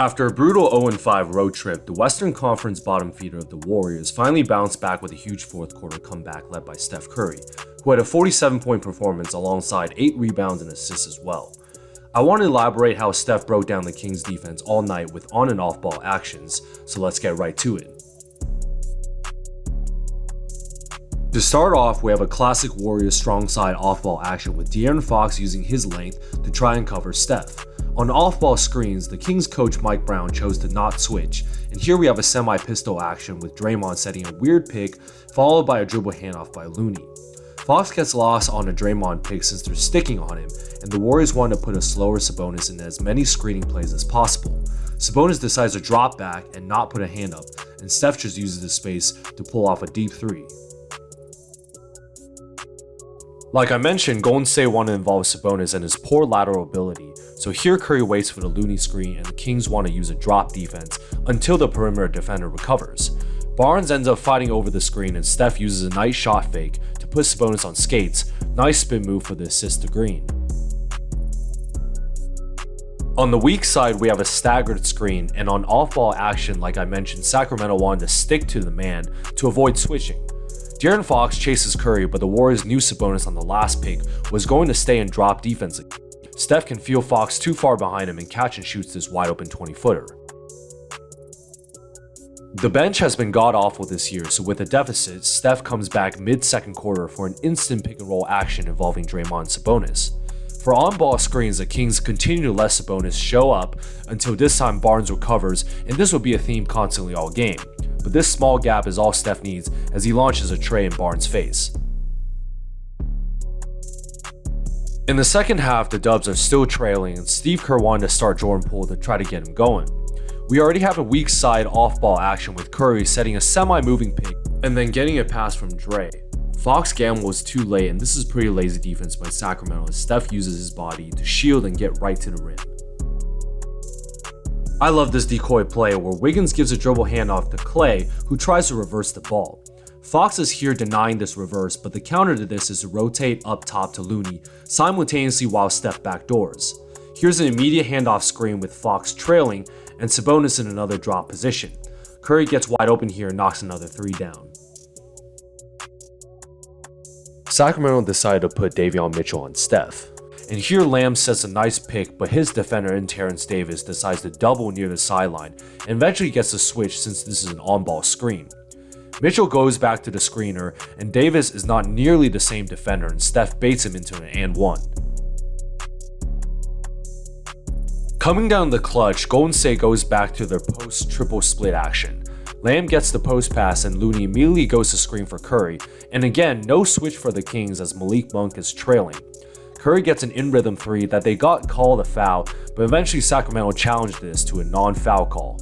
After a brutal 0-5 road trip, the Western Conference bottom feeder of the Warriors finally bounced back with a huge fourth quarter comeback led by Steph Curry, who had a 47-point performance alongside 8 rebounds and assists as well. I want to elaborate how Steph broke down the Kings defense all night with on and off ball actions, so let's get right to it. To start off, we have a classic Warriors strong side off ball action with De'Aaron Fox using his length to try and cover Steph. On off-ball screens, the Kings coach Mike Brown chose to not switch, and here we have a semi-pistol action with Draymond setting a weird pick followed by a dribble handoff by Looney. Fox gets lost on a Draymond pick since they're sticking on him, and the Warriors want to put a slower Sabonis in as many screening plays as possible. Sabonis decides to drop back and not put a hand up, and Steph just uses the space to pull off a deep three. Like I mentioned, Golden State want to involve Sabonis and his poor lateral ability, so here Curry waits for the Looney screen and the Kings want to use a drop defense until the perimeter defender recovers. Barnes ends up fighting over the screen and Steph uses a nice shot fake to put Sabonis on skates. Nice spin move for the assist to Green. On the weak side, we have a staggered screen, and on off-ball action, like I mentioned, Sacramento wanted to stick to the man to avoid switching. De'Aaron Fox chases Curry, but the Warriors knew Sabonis on the last pick was going to stay and drop defense. Steph can feel Fox too far behind him and catch and shoots this wide open 20-footer. The bench has been god-awful this year, so with a deficit, Steph comes back mid-second quarter for an instant pick-and-roll action involving Draymond and Sabonis. For on-ball screens, the Kings continue to let Sabonis show up until this time Barnes recovers, and this will be a theme constantly all game. But this small gap is all Steph needs as he launches a tray in Barnes' face. In the second half, the Dubs are still trailing and Steve Kerr wanted to start Jordan Poole to try to get him going. We already have a weak side off-ball action with Curry setting a semi-moving pick and then getting a pass from Dre. Fox gamble was too late, and this is pretty lazy defense by Sacramento as Steph uses his body to shield and get right to the rim. I love this decoy play where Wiggins gives a dribble handoff to Clay, who tries to reverse the ball. Fox is here denying this reverse, but the counter to this is to rotate up top to Looney, simultaneously while Steph backdoors. Here's an immediate handoff screen with Fox trailing and Sabonis in another drop position. Curry gets wide open here and knocks another 3 down. Sacramento decided to put Davion Mitchell on Steph. And here Lamb sets a nice pick, but his defender in Terrence Davis decides to double near the sideline and eventually gets a switch since this is an on-ball screen. Mitchell goes back to the screener and Davis is not nearly the same defender and Steph baits him into an and one. Coming down the clutch, Golden State goes back to their post triple split action. Lamb gets the post pass and Looney immediately goes to screen for Curry, and again no switch for the Kings as Malik Monk is trailing. Curry gets an in-rhythm 3 that they got called a foul, but eventually Sacramento challenged this to a non-foul call.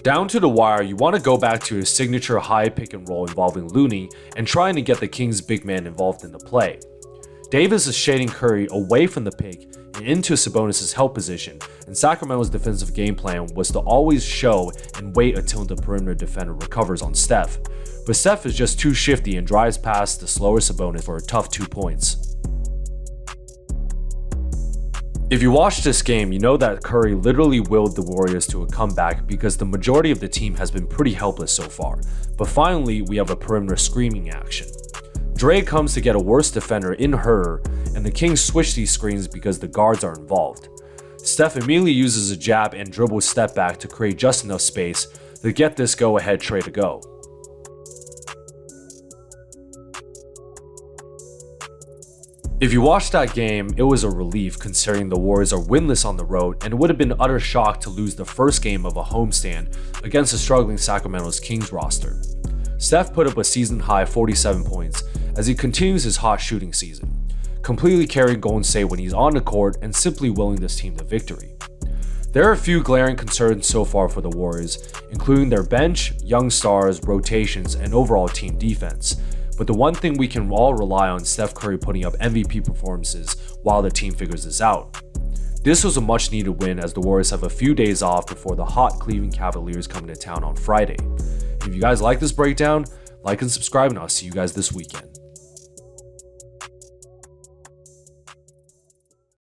Down to the wire, you want to go back to his signature high pick and roll involving Looney and trying to get the Kings big man involved in the play. Davis is shading Curry away from the pick and into Sabonis' help position, and Sacramento's defensive game plan was to always show and wait until the perimeter defender recovers on Steph. But Steph is just too shifty and drives past the slower Sabonis for a tough 2 points. If you watched this game, you know that Curry literally willed the Warriors to a comeback because the majority of the team has been pretty helpless so far. But finally, we have a perimeter screening action. Dre comes to get a worse defender in Herder, and the Kings switch these screens because the guards are involved. Steph immediately uses a jab and dribble step back to create just enough space to get this go-ahead tray to go. If you watched that game, it was a relief considering the Warriors are winless on the road, and it would have been utter shock to lose the first game of a homestand against a struggling Sacramento's Kings roster. Steph put up a season-high 47 points as he continues his hot shooting season, completely carrying Golden State when he's on the court and simply willing this team to victory. There are a few glaring concerns so far for the Warriors, including their bench, young stars, rotations, and overall team defense. But the one thing we can all rely on is Steph Curry putting up MVP performances while the team figures this out. This was a much needed win as the Warriors have a few days off before the hot Cleveland Cavaliers come into town on Friday. If you guys like this breakdown, like and subscribe, and I'll see you guys this weekend.